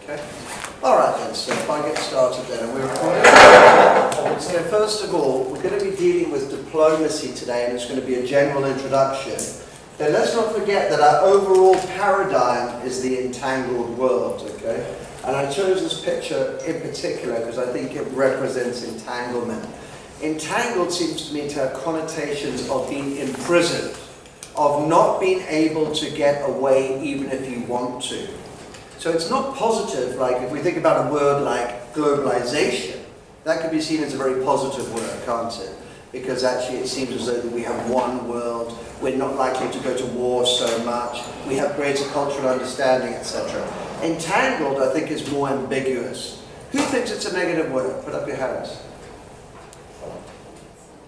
Okay? Alright then, so if I get started then, and we're recording. So first of all, we're going to be dealing with diplomacy today, and it's going to be a general introduction. Then let's not forget that our overall paradigm is the entangled world, okay? And I chose this picture in particular because I think it represents entanglement. Entangled seems to me to have connotations of being imprisoned, of not being able to get away even if you want to. So it's not positive, like if we think about a word like globalization, that could be seen as a very positive word, can't it? Because actually it seems as though that we have one world, we're not likely to go to war so much, we have greater cultural understanding, etc. Entangled, I think, is more ambiguous. Who thinks it's a negative word? Put up your hands.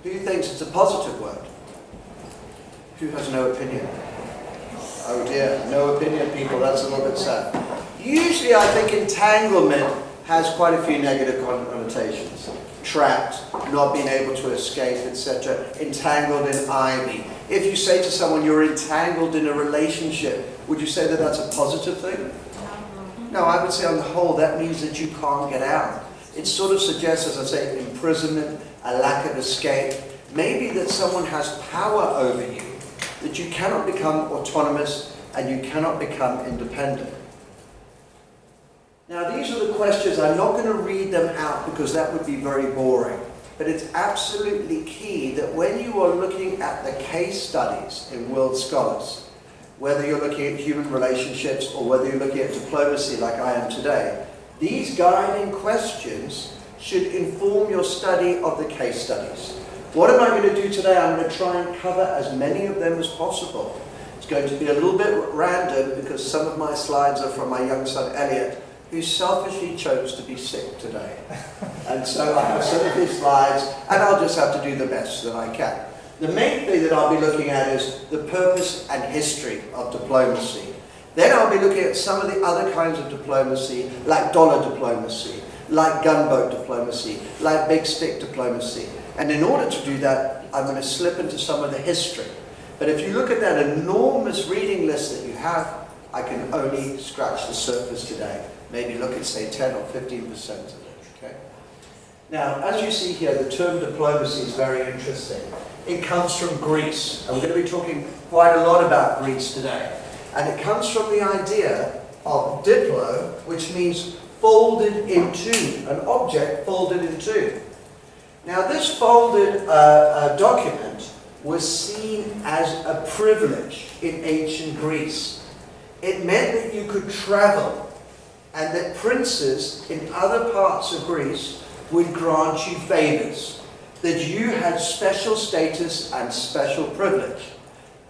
Who thinks it's a positive word? Who has no opinion? Oh dear, no opinion, people, that's a little bit sad. Usually I think entanglement has quite a few negative connotations. Trapped, not being able to escape, etc. Entangled in ivy. If you say to someone you're entangled in a relationship, would you say that that's a positive thing? No, I would say on the whole that means that you can't get out. It sort of suggests, as I say, imprisonment, a lack of escape. Maybe that someone has power over you, that you cannot become autonomous and you cannot become independent. Now these are the questions. I'm not going to read them out because that would be very boring. But it's absolutely key that when you are looking at the case studies in World Scholars, whether you're looking at human relationships or whether you're looking at diplomacy like I am today, these guiding questions should inform your study of the case studies. What am I going to do today? I'm going to try and cover as many of them as possible. It's going to be a little bit random because some of my slides are from my young son Elliot, who selfishly chose to be sick today. And so I have some of his slides, and I'll just have to do the best that I can. The main thing that I'll be looking at is the purpose and history of diplomacy. Then I'll be looking at some of the other kinds of diplomacy, like dollar diplomacy, like gunboat diplomacy, like big stick diplomacy. And in order to do that, I'm going to slip into some of the history. But if you look at that enormous reading list that you have, I can only scratch the surface today. Maybe look at, say, 10 or 15% of it, okay? Now, as you see here, the term diplomacy is very interesting. It comes from Greece, and we're going to be talking quite a lot about Greece today. And it comes from the idea of diplo, which means folded in two, an object folded in two. Now, this folded document was seen as a privilege in ancient Greece. It meant that you could travel, and that princes in other parts of Greece would grant you favors, that you had special status and special privilege.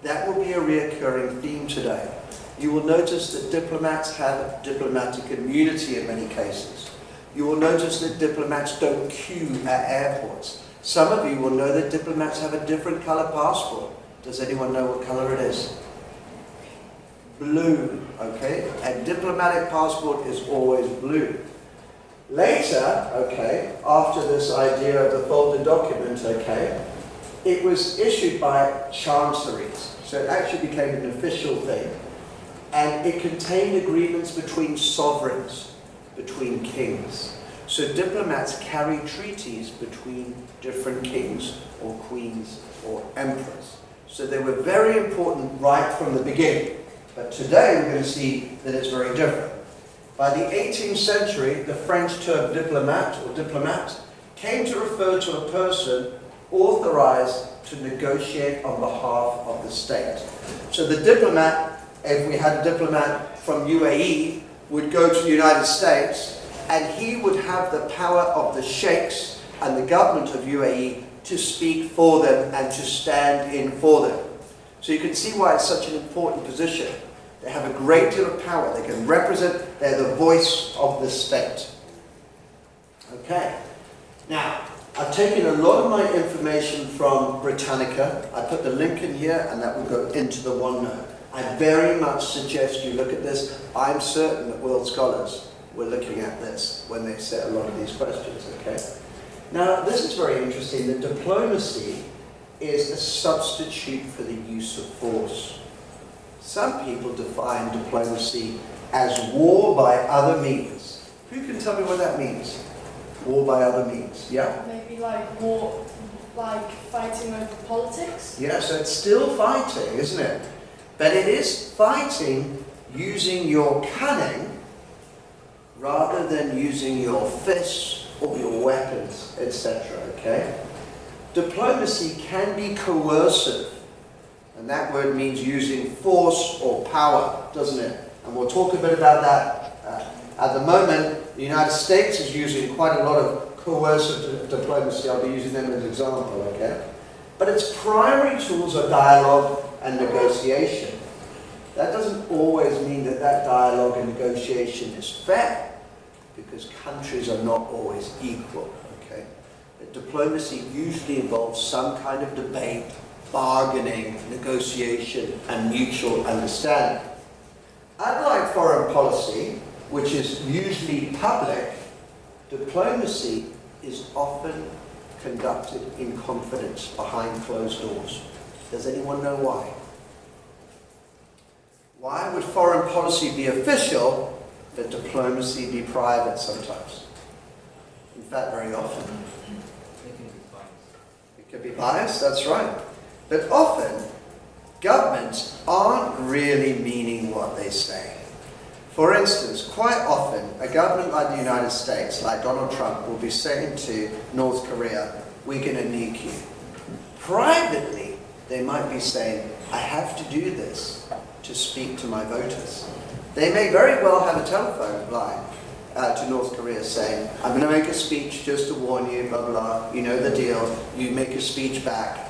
That will be a reoccurring theme today. You will notice that diplomats have diplomatic immunity in many cases. You will notice that diplomats don't queue at airports. Some of you will know that diplomats have a different color passport. Does anyone know what color it is? Blue, okay? And diplomatic passport is always blue. Later, okay, after this idea of the folded document, okay, it was issued by chancelleries. So it actually became an official thing. And it contained agreements between sovereigns, between kings. So diplomats carry treaties between different kings or queens or emperors. So they were very important right from the beginning. But today we're going to see that it's very different. By the 18th century, the French term diplomat or diplomat came to refer to a person authorized to negotiate on behalf of the state. So the diplomat, if we had a diplomat from UAE, would go to the United States, and he would have the power of the sheikhs and the government of UAE to speak for them and to stand in for them. So you can see why it's such an important position. They have a great deal of power. They can represent, they're the voice of the state. Okay. Now, I've taken a lot of my information from Britannica. I put the link in here, and that will go into the OneNote. I very much suggest you look at this. I'm certain that World Scholars were looking at this when they set a lot of these questions, okay? Now, this is very interesting, that diplomacy is a substitute for the use of force. Some people define diplomacy as war by other means Who can tell me what that means? War by other means, yeah? Maybe like war, like fighting over politics? Yeah, so it's still fighting, isn't it? But it is fighting using your cunning rather than using your fists or your weapons, etc., okay? Diplomacy can be coercive, and that word means using force or power, doesn't it? And we'll talk a bit about that. At the moment, the United States is using quite a lot of coercive diplomacy. I'll be using them as an example, okay? But its primary tools are dialogue and negotiation. That doesn't always mean that that dialogue and negotiation is fair, because countries are not always equal, okay? But diplomacy usually involves some kind of debate, bargaining, negotiation, and mutual understanding. Unlike foreign policy, which is usually public, diplomacy is often conducted in confidence behind closed doors. Does anyone know why? Why would foreign policy be official, but diplomacy be private sometimes? In fact, very often. It can be biased, that's right. But often, governments aren't really meaning what they say. For instance, quite often, a government like the United States, like Donald Trump, will be saying to North Korea, we're going to nuke you. Privately, they might be saying, I have to do this to speak to my voters. They may very well have a telephone line to North Korea saying, I'm going to make a speech just to warn you, blah, blah, you know the deal, you make a speech back.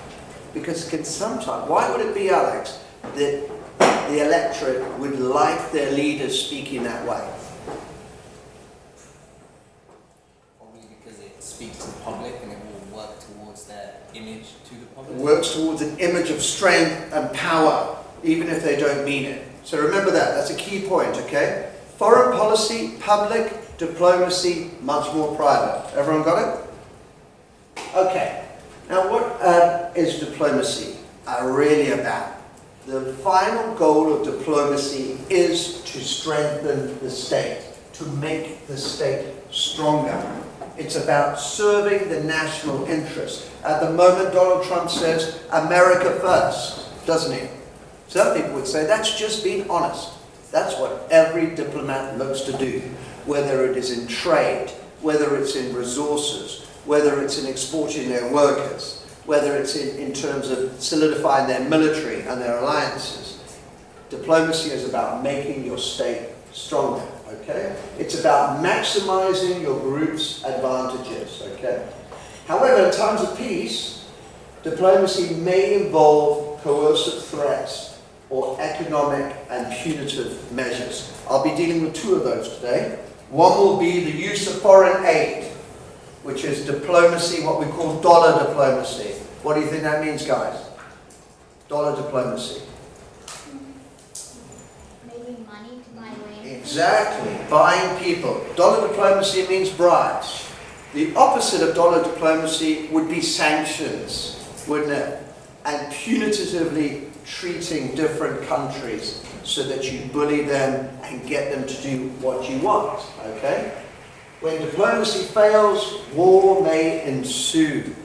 Because it can sometimes, why would it be, Alex, that the electorate would like their leaders speaking that way? Probably because it speaks to the public and it will work towards their image to the public. It works towards an image of strength and power, even if they don't mean it. So remember that, that's a key point, okay? Foreign policy, public, diplomacy, much more private. Everyone got it? Okay. Now what is diplomacy really about? The final goal of diplomacy is to strengthen the state, to make the state stronger. It's about serving the national interest. At the moment, Donald Trump says, America first, doesn't he? Some people would say that's just being honest. That's what every diplomat looks to do, whether it is in trade, whether it's in resources, whether it's in exporting their workers, whether it's in terms of solidifying their military and their alliances. Diplomacy is about making your state stronger, okay? It's about maximizing your group's advantages, okay? However, in times of peace, diplomacy may involve coercive threats or economic and punitive measures. I'll be dealing with two of those today. One will be the use of foreign aid, which is diplomacy, what we call dollar diplomacy. What do you think that means, guys? Dollar diplomacy. Making money to buy land. Exactly, buying people. Dollar diplomacy means bribes. The opposite of dollar diplomacy would be sanctions, wouldn't it? And punitively treating different countries so that you bully them and get them to do what you want, okay? When diplomacy fails, war may ensue.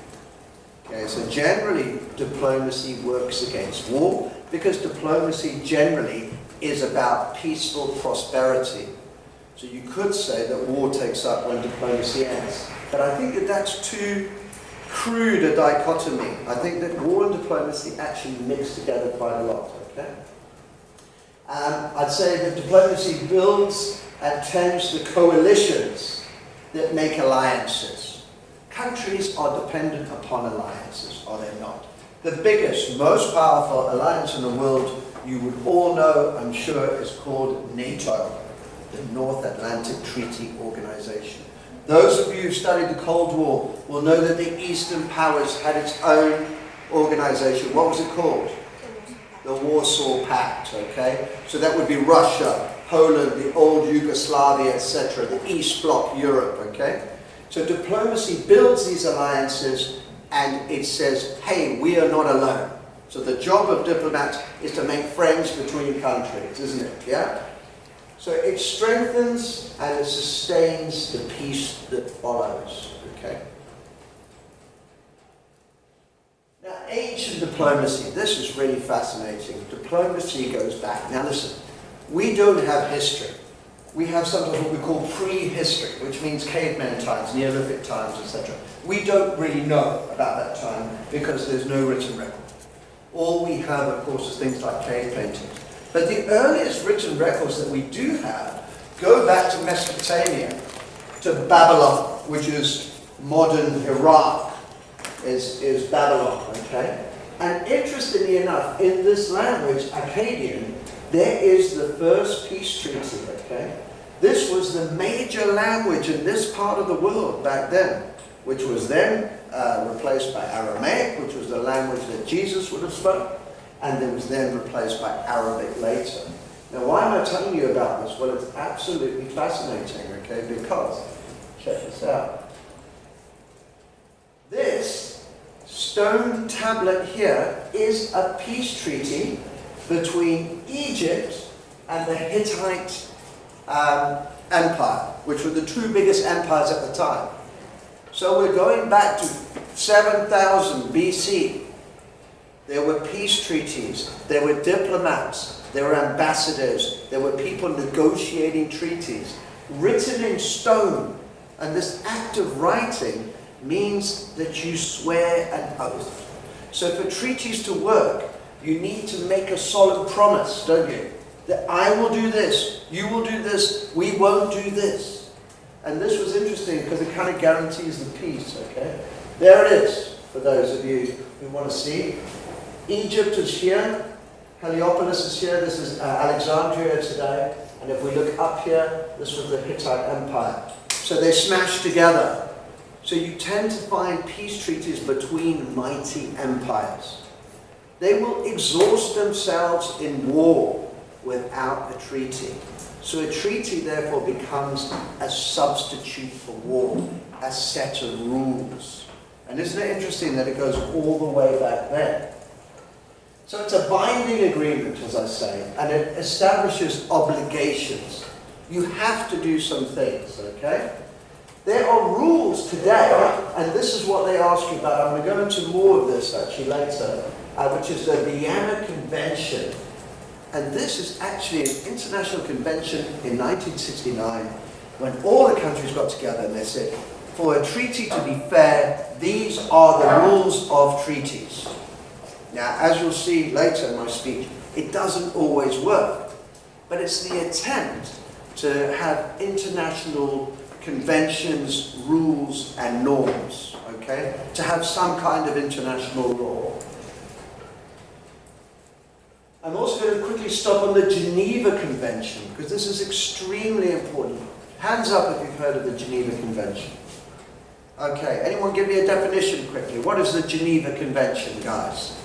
Okay, so generally diplomacy works against war because diplomacy generally is about peaceful prosperity. So you could say that war takes up when diplomacy ends. But I think that that's too crude a dichotomy. I think that war and diplomacy actually mix together quite a lot, okay? I'd say that diplomacy builds and tends the coalitions that make alliances. Countries are dependent upon alliances, are they not? The biggest, most powerful alliance in the world, you would all know, I'm sure, is called NATO, the North Atlantic Treaty Organization. Those of you who studied the Cold War will know that the Eastern powers had its own organization. What was it called? The Warsaw Pact, okay? So that would be Russia, Poland, the old Yugoslavia, etc., the East Bloc Europe, okay? So diplomacy builds these alliances and it says, hey, we are not alone. So the job of diplomats is to make friends between countries, isn't it? Yeah? So it strengthens and it sustains the peace that follows. Okay? Now, ancient diplomacy, this is really fascinating. Diplomacy goes back. Now listen, we don't have history. We have something what we call prehistory, which means caveman times, Neolithic times, etc. We don't really know about that time because there's no written record. All we have, of course, is things like cave paintings. But the earliest written records that we do have go back to Mesopotamia, to Babylon, which is modern Iraq, is Babylon, okay? And interestingly enough, in this language, Akkadian, there is the first peace treaty, okay? This was the major language in this part of the world back then, which was then replaced by Aramaic, which was the language that Jesus would have spoken, and it was then replaced by Arabic later. Now, why am I telling you about this? Well, it's absolutely fascinating, okay? Because, check this out. This stone tablet here is a peace treaty between Egypt and the Hittite Empire, which were the two biggest empires at the time. So we're going back to 7000 BC. There were peace treaties, there were diplomats, there were ambassadors, there were people negotiating treaties, written in stone. And this act of writing means that you swear an oath. So for treaties to work, you need to make a solemn promise, don't you? That I will do this, you will do this, we won't do this. And this was interesting because it kind of guarantees the peace, okay? There it is, for those of you who want to see. Egypt is here, Heliopolis is here, this is Alexandria today. And if we look up here, this was the Hittite Empire. So they smashed together. So you tend to find peace treaties between mighty empires. They will exhaust themselves in war without a treaty. So a treaty therefore becomes a substitute for war, a set of rules. And isn't it interesting that it goes all the way back then? So it's a binding agreement, as I say, and it establishes obligations. You have to do some things, okay? There are rules today, and this is what they ask you about. I'm going to go into more of this actually later, which is the Vienna Convention. And this is actually an international convention in 1969 when all the countries got together and they said, for a treaty to be fair, these are the rules of treaties. Now, as you'll see later in my speech, it doesn't always work. But it's the attempt to have international conventions, rules, and norms, okay? To have some kind of international law. I'm also going to quickly stop on the Geneva Convention, because this is extremely important. Hands up if you've heard of the Geneva Convention. Okay, anyone give me a definition quickly? What is the Geneva Convention, guys?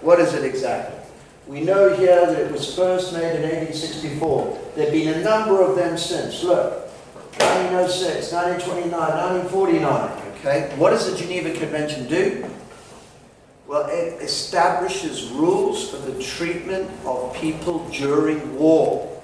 What is it exactly? We know here that it was first made in 1864. There have been a number of them since. Look, 1906, 1929, 1949. Okay, what does the Geneva Convention do? Well, it establishes rules for the treatment of people during war.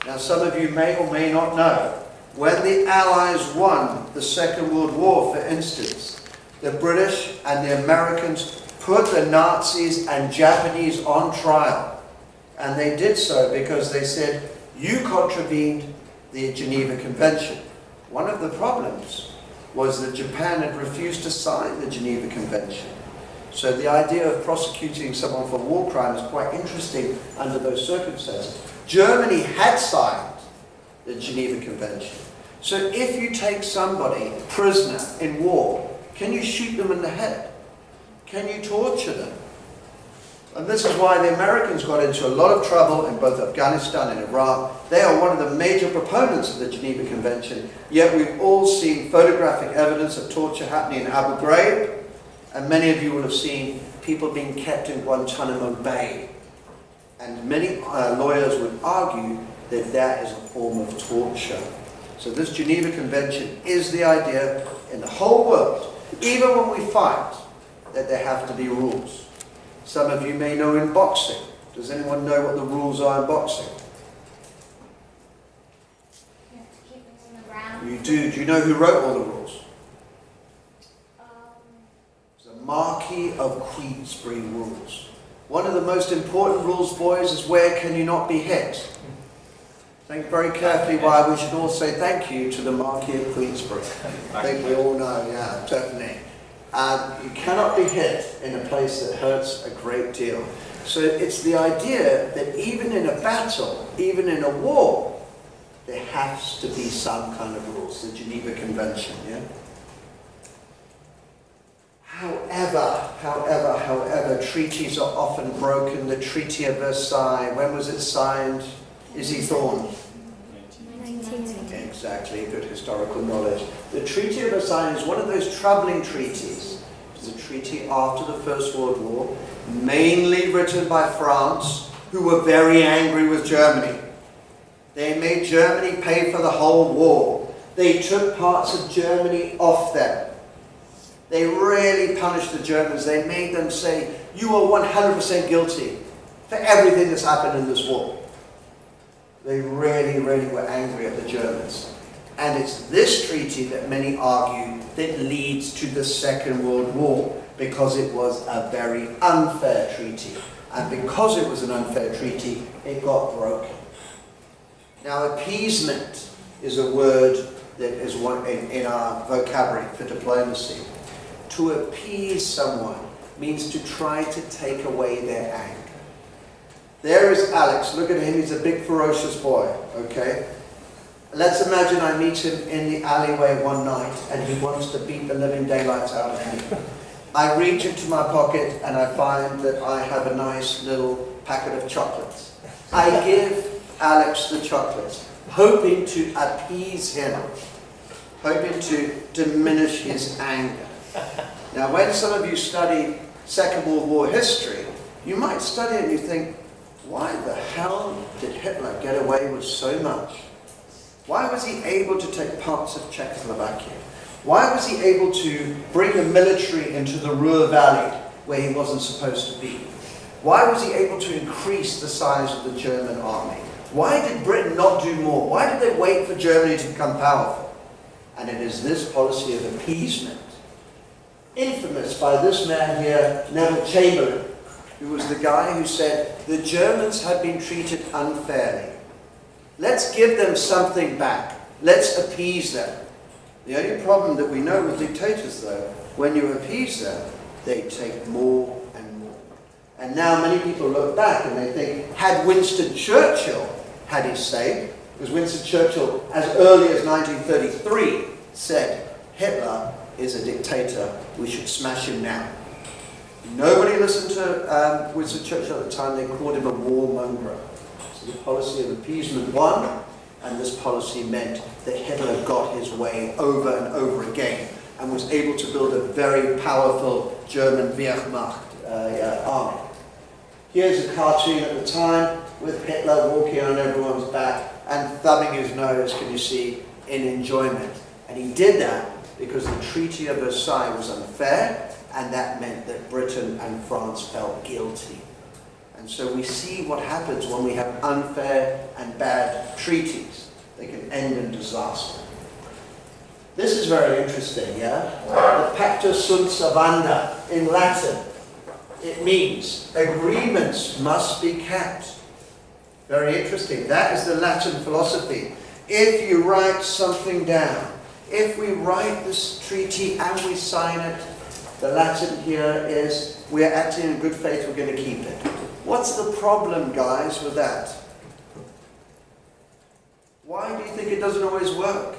Now, some of you may or may not know, when the Allies won the Second World War, for instance, the British and the Americans put the Nazis and Japanese on trial. And they did so because they said, you contravened the Geneva Convention. One of the problems was that Japan had refused to sign the Geneva Convention. So the idea of prosecuting someone for war crime is quite interesting under those circumstances. Germany had signed the Geneva Convention. So if you take somebody prisoner in war, can you shoot them in the head? Can you torture them? And this is why the Americans got into a lot of trouble in both Afghanistan and Iraq. They are one of the major proponents of the Geneva Convention, yet we've all seen photographic evidence of torture happening in Abu Ghraib, and many of you will have seen people being kept in Guantanamo Bay. And many lawyers would argue that that is a form of torture. So this Geneva Convention is the idea in the whole world, even when we fight, that there have to be rules. Some of you may know in boxing. Does anyone know what the rules are in boxing? do. Do you know who wrote all the rules? Um, The Marquis of Queensberry rules. One of the most important rules, boys, is where can you not be hit? Think very carefully why we should all say thank you to the Marquis of Queensberry. I think we all know, yeah, definitely. You cannot be hit in a place that hurts a great deal. So it's the idea that even in a battle, even in a war, there has to be some kind of rules, the Geneva Convention, yeah? However, treaties are often broken. The Treaty of Versailles, when was it signed? Izzy Thorne? 1990. Exactly, good historical knowledge. The Treaty of Versailles is one of those troubling treaties. It's a treaty after the First World War, mainly written by France, who were very angry with Germany. They made Germany pay for the whole war. They took parts of Germany off them. They really punished the Germans. They made them say, you are 100% guilty for everything that's happened in this war. They really were angry at the Germans. And it's this treaty that many argue that leads to the Second World War, because it was a very unfair treaty. And because it was an unfair treaty, it got broken. Now, appeasement is a word that is one in our vocabulary for diplomacy. To appease someone means to try to take away their anger. There is Alex. Look at him. He's a big, ferocious boy, okay? Let's imagine I meet him in the alleyway one night and he wants to beat the living daylights out of me. I reach into my pocket and I find that I have a nice little packet of chocolates. I give Alex the chocolates, hoping to appease him, hoping to diminish his anger. Now, when some of you study Second World War history, you might study it and you think, why the hell did Hitler get away with so much? Why was he able to take parts of Czechoslovakia? Why was he able to bring a military into the Ruhr Valley where he wasn't supposed to be? Why was he able to increase the size of the German army? Why did Britain not do more? Why did they wait for Germany to become powerful? And it is this policy of appeasement, infamous by this man here, Neville Chamberlain, who was the guy who said, the Germans have been treated unfairly. Let's give them something back. Let's appease them. The only problem that we know with dictators, though, when you appease them, they take more and more. And now many people look back and they think, had Winston Churchill had his say, because Winston Churchill, as early as 1933, said, Hitler is a dictator, we should smash him now. Nobody listened to Winston Churchill at the time. They called him a warmonger. So the policy of appeasement won, and this policy meant that Hitler got his way over and over again and was able to build a very powerful German Wehrmacht army. Here's a cartoon at the time with Hitler walking on everyone's back and thumbing his nose, can you see, in enjoyment. And he did that because the Treaty of Versailles was unfair, and that meant that Britain and France felt guilty. And so we see what happens when we have unfair and bad treaties. They can end in disaster. This is very interesting, yeah? The Pacta sunt servanda in Latin. It means agreements must be kept. Very interesting. That is the Latin philosophy. If you write something down, if we write this treaty and we sign it, the Latin here is, we are acting in good faith, we're going to keep it. What's the problem, guys, with that? Why do you think it doesn't always work?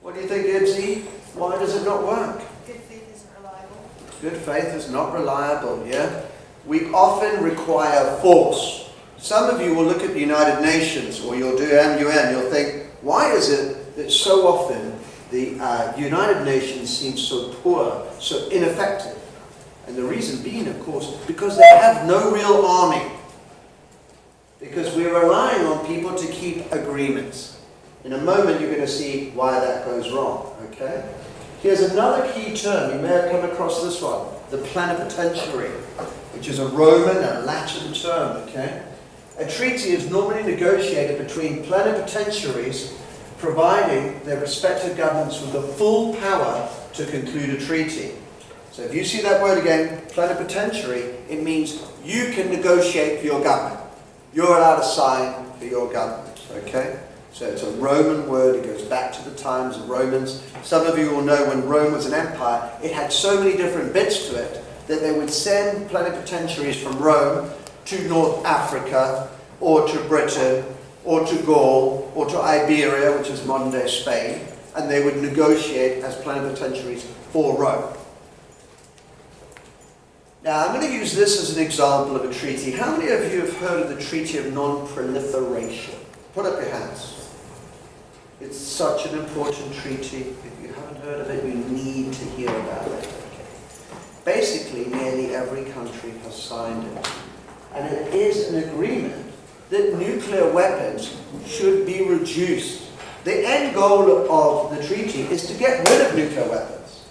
What do you think, Ibsy? Why does it not work? Good faith isn't reliable. Good faith is not reliable, yeah? We often require force. Some of you will look at the United Nations, or you'll do MUN, you'll think, why is it that so often the United Nations seems so poor, so ineffective? And the reason being, of course, because they have no real army. Because we're relying on people to keep agreements. In a moment, you're going to see why that goes wrong, okay? Here's another key term. You may have come across this one, the plenipotentiary, which is a Roman and Latin term, okay? A treaty is normally negotiated between plenipotentiaries providing their respective governments with the full power to conclude a treaty. So if you see that word again, plenipotentiary, it means you can negotiate for your government. You're allowed to sign for your government, okay? So it's a Roman word, it goes back to the times of Romans. Some of you will know when Rome was an empire, it had so many different bits to it that they would send plenipotentiaries from Rome to North Africa, or to Britain, or to Gaul, or to Iberia, which is modern-day Spain, and they would negotiate as plenipotentiaries for Rome. Now, I'm going to use this as an example of a treaty. How many of you have heard of the Treaty of Non-Proliferation? Put up your hands. It's such an important treaty. If you haven't heard of it, you need to hear about it. Basically, nearly every country has signed it. And it is an agreement that nuclear weapons should be reduced. The end goal of the treaty is to get rid of nuclear weapons.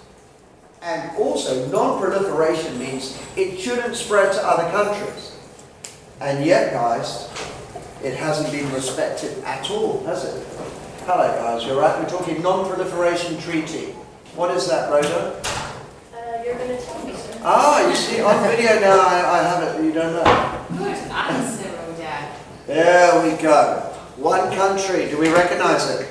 And also, non-proliferation means it shouldn't spread to other countries. And yet, guys, it hasn't been respected at all, has it? Hello, guys, you're right. We're talking non-proliferation treaty. What is that, Rhoda? You're going to tell me, sir. Ah, you see, on video now I have it, you don't know. Good answer, Rhoda. There we go. One country, do we recognize it?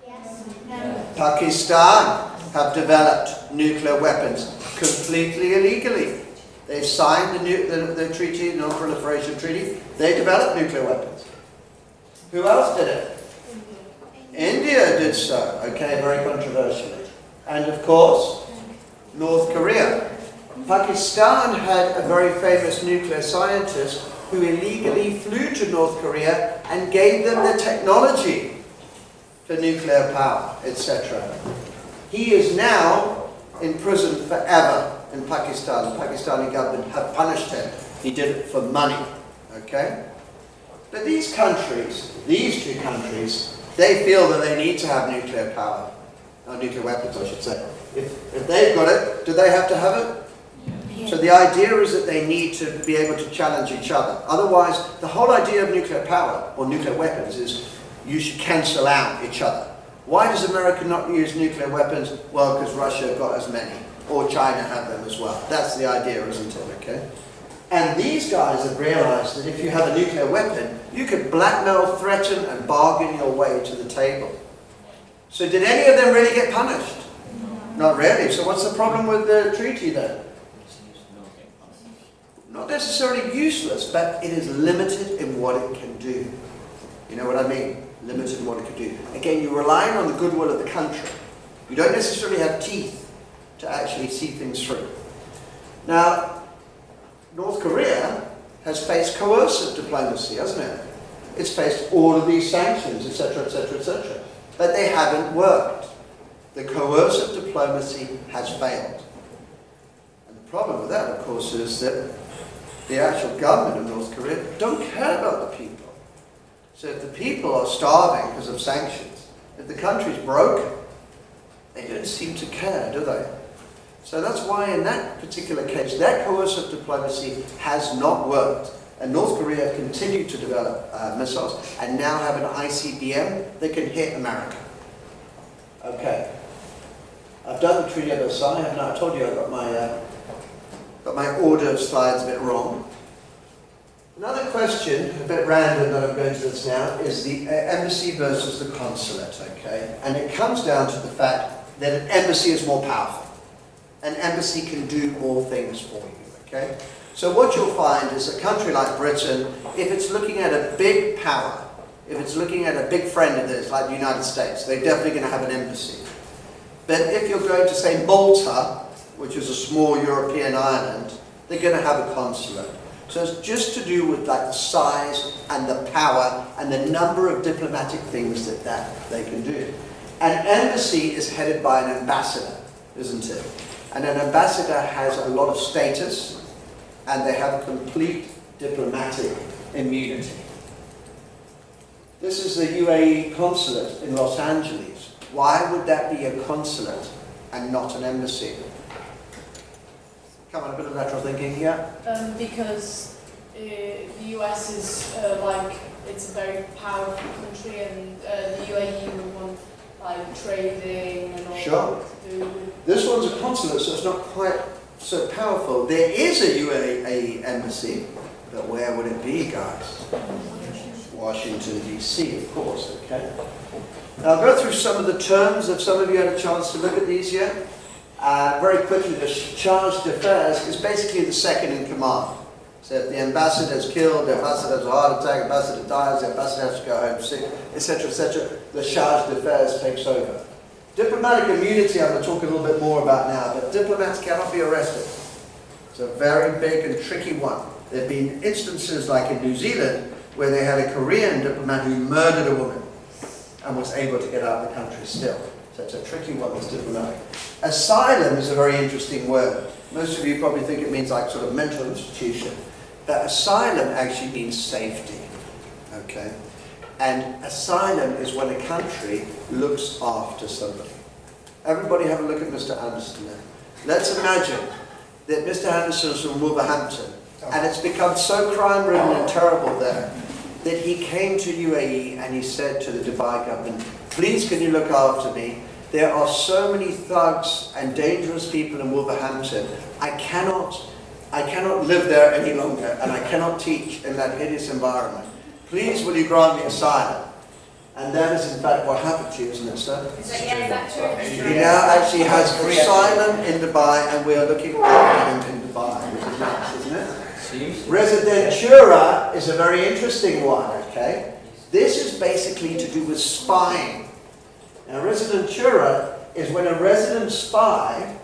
Yes. No. Pakistan have developed nuclear weapons completely illegally. They've signed the treaty, the non-proliferation treaty. They developed nuclear weapons. Who else did it? India did so. Okay, very controversially. And of course, North Korea. Pakistan had a very famous nuclear scientist who illegally flew to North Korea and gave them the technology for nuclear power, etc. He is now in prison forever in Pakistan. The Pakistani government have punished him. He did it for money, okay? But these countries, these two countries, they feel that they need to have nuclear power. Or nuclear weapons, I should say. If they've got it, do they have to have it? Yeah. So the idea is that they need to be able to challenge each other. Otherwise, the whole idea of nuclear power, or nuclear weapons, is you should cancel out each other. Why does America not use nuclear weapons? Well, because Russia got as many, or China had them as well. That's the idea, isn't it, okay? And these guys have realized that if you have a nuclear weapon, you could blackmail, threaten, and bargain your way to the table. So did any of them really get punished? Not really. So what's the problem with the treaty then? Not necessarily useless, but it is limited in what it can do. You know what I mean? Limited in what it can do. Again, you're relying on the goodwill of the country. You don't necessarily have teeth to actually see things through. Now, North Korea has faced coercive diplomacy, hasn't it? It's faced all of these sanctions, etc., etc., etc. But they haven't worked. The coercive diplomacy has failed. And the problem with that, of course, is that the actual government of North Korea don't care about the people. So if the people are starving because of sanctions, if the country's broken, they don't seem to care, do they? So that's why in that particular case, that coercive diplomacy has not worked. And North Korea continued to develop missiles and now have an ICBM that can hit America. Okay. I've done the Treaty of Versailles, haven't I? I told you I got my order of slides a bit wrong. Another question, a bit random that I'm going to this now, is the embassy versus the consulate, okay? And it comes down to the fact that an embassy is more powerful. An embassy can do more things for you, okay? So what you'll find is a country like Britain, if it's looking at a big power, if it's looking at a big friend of theirs, like the United States, they're definitely going to have an embassy. But if you're going to, say, Malta, which is a small European island, they're going to have a consulate. So it's just to do with like the size and the power and the number of diplomatic things that they can do. An embassy is headed by an ambassador, isn't it? And an ambassador has a lot of status and they have complete diplomatic immunity. This is the UAE consulate in Los Angeles. Why would that be a consulate and not an embassy? Come on, a bit of lateral thinking here. Because the US is like it's a very powerful country, and the UAE would want like trading and all Sure. that to do with. This one's a consulate, so it's not quite so powerful. There is a UAE embassy, but where would it be, guys? Washington, D.C., of course, okay. Now, I'll go through some of the terms, if some of you had a chance to look at these yet. Very quickly, the charge d'affaires is basically the second in command. So if the ambassador is killed, the ambassador has a heart attack, the ambassador dies, the ambassador has to go home sick, etc., the charge d'affaires takes over. Diplomatic immunity I'm going to talk a little bit more about now, but diplomats cannot be arrested. It's a very big and tricky one. There have been instances like in New Zealand where they had a Korean diplomat who murdered a woman and was able to get out of the country still. So it's a tricky one, this diplomatic. Asylum is a very interesting word. Most of you probably think it means like sort of mental institution. But asylum actually means safety. Okay? And asylum is when a country looks after somebody. Everybody have a look at Mr. Anderson there. Let's imagine that Mr. Anderson is from Wolverhampton, and it's become so crime-ridden and terrible there that he came to UAE and he said to the Dubai government, please can you look after me? There are so many thugs and dangerous people in Wolverhampton. I cannot live there any longer, and I cannot teach in that hideous environment. Please will you grant me asylum? And that is in fact what happened to you, isn't it, sir? Is that true? He now actually has asylum in Dubai, and we are looking after him in Dubai, which is nice, isn't it? Residentura is a very interesting one, okay? This is basically to do with spying. Now, residentura is when a resident spy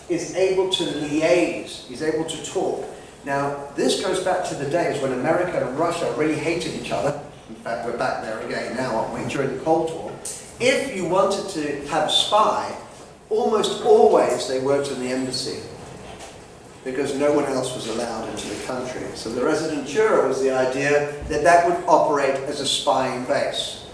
is able to liaise, he's able to talk. Now, this goes back to the days when America and Russia really hated each other. In fact, we're back there again now, aren't we, during the Cold War. If you wanted to have a spy, almost always they worked in the embassy, because no one else was allowed into the country. So the residentura was the idea that that would operate as a spying base.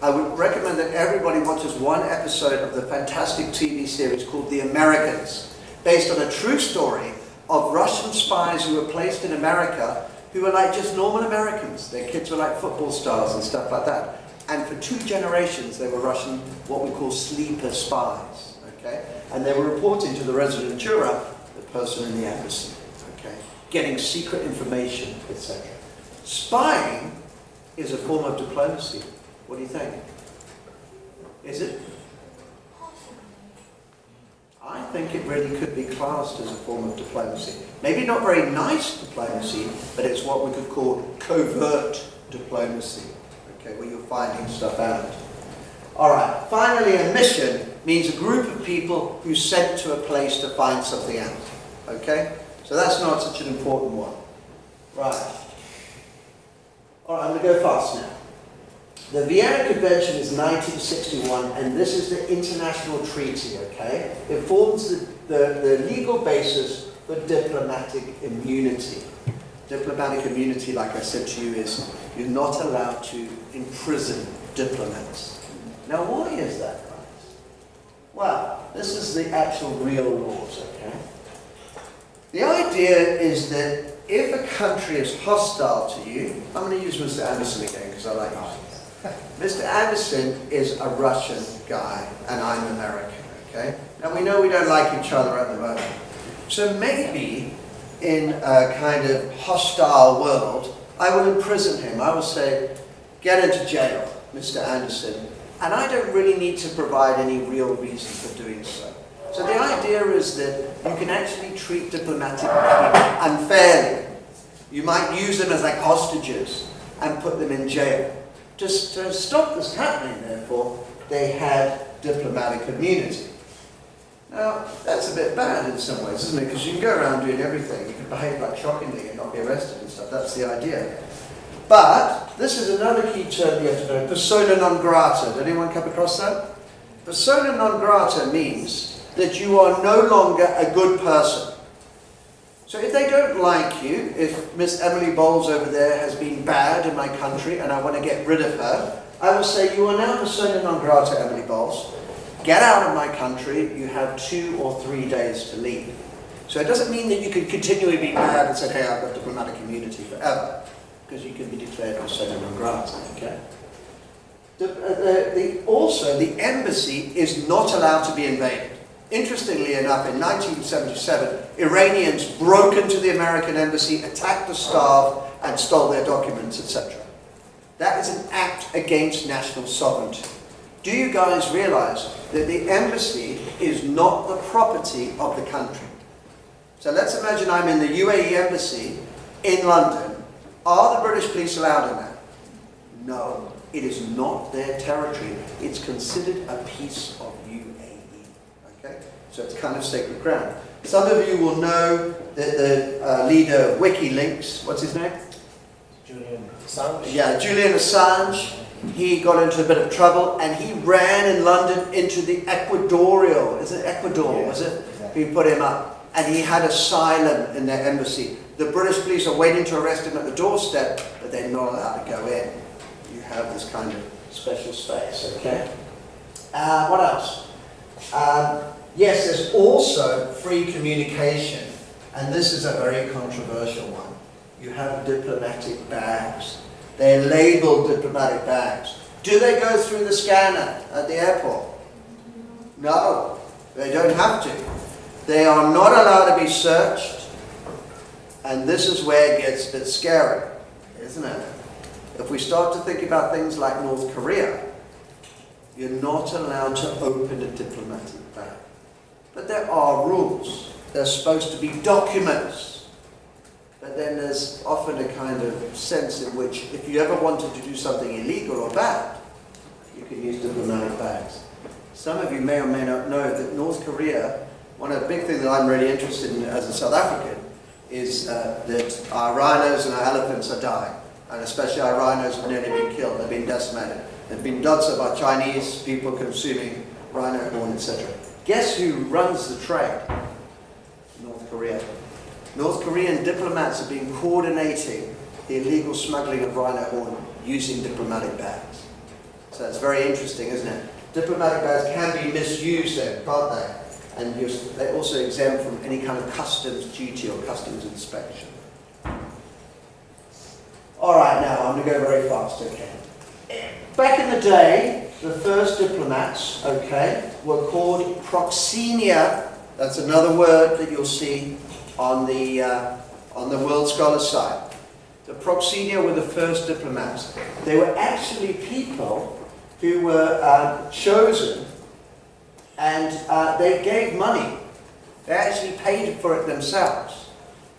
I would recommend that everybody watches one episode of the fantastic TV series called The Americans, based on a true story of Russian spies who were placed in America who were like just normal Americans. Their kids were like football stars and stuff like that. And for 2 generations they were Russian, what we call sleeper spies. Okay? And they were reporting to the residentura, the person in the embassy, okay, getting secret information, etc. Spying is a form of diplomacy. What do you think? Is it? I think it really could be classed as a form of diplomacy. Maybe not very nice diplomacy, but it's what we could call covert diplomacy, okay, where you're finding stuff out. All right, finally, a mission means a group of people who's sent to a place to find something out. Okay? So that's not such an important one. Right. All right, I'm going to go fast now. The Vienna Convention is 1961, and this is the international treaty, okay? It forms the legal basis for diplomatic immunity. Diplomatic immunity, like I said to you, is you're not allowed to imprison diplomats. Now, why is that, guys? Well, this is the actual real laws, okay? The idea is that if a country is hostile to you, I'm going to use Mr. Anderson again because I like him. Mr. Anderson is a Russian guy and I'm American, okay? Now we know we don't like each other at the moment. So maybe in a kind of hostile world, I will imprison him. I will say, get into jail, Mr. Anderson. And I don't really need to provide any real reason for doing so. So the idea is that you can actually treat diplomatic people unfairly. You might use them as like hostages and put them in jail. Just to stop this happening, therefore, they had diplomatic immunity. Now, that's a bit bad in some ways, isn't it? Because you can go around doing everything. You can behave like shockingly and not be arrested and stuff. That's the idea. But this is another key term you have to know, persona non grata. Did anyone come across that? Persona non grata means that you are no longer a good person. So if they don't like you, if Miss Emily Bowles over there has been bad in my country and I want to get rid of her, I will say, you are now persona non grata, Emily Bowles. Get out of my country. You have 2 or 3 days to leave. So it doesn't mean that you can continually be bad and say, okay, I've got diplomatic immunity forever. because you can be declared persona non grata. Okay. Also, the embassy is not allowed to be invaded. Interestingly enough, in 1977, Iranians broke into the American embassy, attacked the staff, and stole their documents, etc. That is an act against national sovereignty. Do you guys realize that the embassy is not the property of the country? So let's imagine I'm in the UAE embassy in London. Are the British police allowed in that? No, it is not their territory. It's considered a piece of UAE. Okay? So it's kind of sacred ground. Some of you will know that the leader of WikiLeaks, what's his name? Julian Assange. Yeah, Julian Assange. He got into a bit of trouble and he ran in London into the Ecuadorial, is it Ecuador, was it? Exactly. Who put him up. And he had asylum in their embassy. The British police are waiting to arrest him at the doorstep, but they're not allowed to go in. You have this kind of special space, okay? What else? Yes, there's also free communication, and this is a very controversial one. You have diplomatic bags. They're labeled diplomatic bags. Do they go through the scanner at the airport? No, they don't have to. They are not allowed to be searched, and this is where it gets a bit scary, isn't it? If we start to think about things like North Korea, you're not allowed to open a diplomatic bag. But there are rules. There's supposed to be documents. But then there's often a kind of sense in which if you ever wanted to do something illegal or bad, you can use diplomatic bags. Some of you may or may not know that North Korea, one of the big things that I'm really interested in as a South African, is that our rhinos and our elephants are dying. And especially our rhinos have nearly been killed, they've been decimated. There've been lots of our Chinese people consuming rhino horn, etc. Guess who runs the trade? North Korea. North Korean diplomats have been coordinating the illegal smuggling of rhino horn using diplomatic bags. So it's very interesting, isn't it? Diplomatic bags can be misused then, can't they? And they're also exempt from any kind of customs duty or customs inspection. Alright, now I'm going to go very fast, okay. Back in the day, the first diplomats, okay, were called proxenia. That's another word that you'll see on the World Scholar site. The proxenia were the first diplomats. They were actually people who were chosen, and they gave money. They actually paid for it themselves,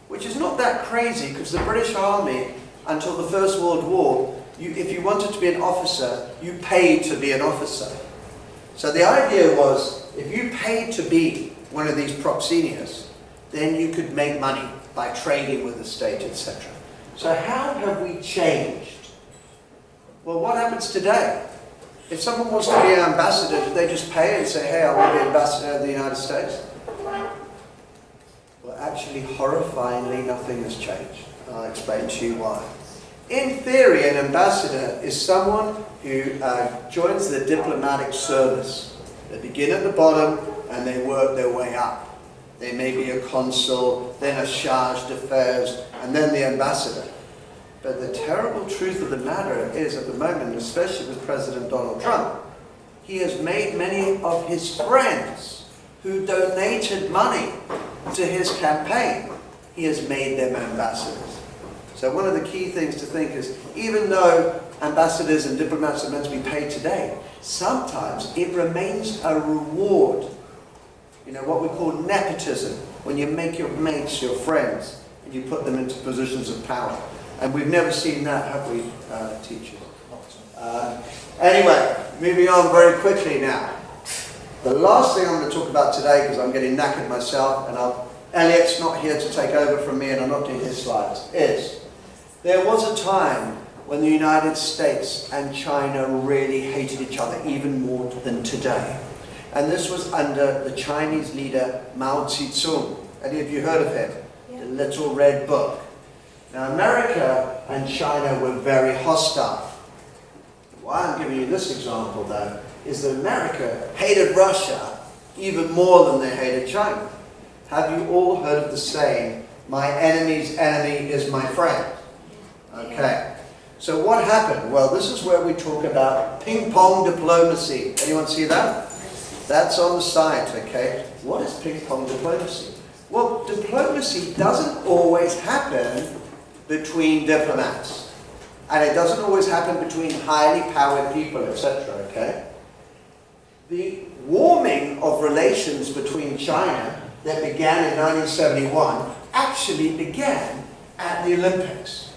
which is not that crazy because the British Army, until the First World War, if you wanted to be an officer, you paid to be an officer. So the idea was, if you paid to be one of these proxenias, then you could make money by trading with the state, etc. So how have we changed? Well, what happens today? If someone wants to be an ambassador, do they just pay and say, hey, I want to be ambassador of the United States? Well, actually, horrifyingly, nothing has changed. I'll explain to you why. In theory, an ambassador is someone who joins the diplomatic service. They begin at the bottom and they work their way up. They may be a consul, then a charge d'affaires, and then the ambassador. But the terrible truth of the matter is, at the moment, especially with President Donald Trump, he has made many of his friends who donated money to his campaign, he has made them ambassadors. So one of the key things to think is, even though ambassadors and diplomats are meant to be paid today, sometimes it remains a reward. You know, what we call nepotism, when you make your mates your friends and you put them into positions of power. And we've never seen that, have we, teachers? Anyway, moving on very quickly now. The last thing I'm going to talk about today, because I'm getting knackered myself, and Elliot's not here to take over from me and I'm not doing his slides, is there was a time when the United States and China really hated each other, even more than today. And this was under the Chinese leader Mao Zedong. Any of you heard of him? Yeah. The Little Red Book. Now, America and China were very hostile. Why I'm giving you this example, though, is that America hated Russia even more than they hated China. Have you all heard of the saying, my enemy's enemy is my friend? Okay. So what happened? Well, this is where we talk about ping pong diplomacy. Anyone see that? That's on the site, okay? What is ping pong diplomacy? Well, diplomacy doesn't always happen between diplomats. And it doesn't always happen between highly powered people, etc., okay? The warming of relations between China that began in 1971 actually began at the Olympics.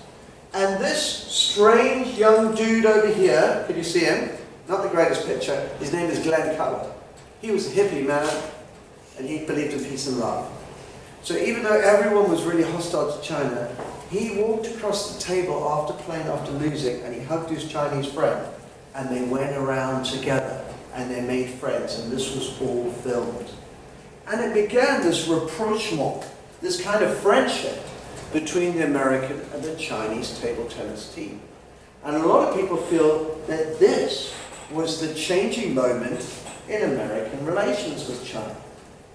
And this strange young dude over here, can you see him? Not the greatest picture. His name is Glenn Cutler. He was a hippie man, and he believed in peace and love. So even though everyone was really hostile to China, he walked across the table after losing, and he hugged his Chinese friend. And they went around together, and they made friends, and this was all filmed. And it began this rapprochement, this kind of friendship between the American and the Chinese table tennis team. And a lot of people feel that this was the changing moment in American relations with China.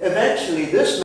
Eventually, this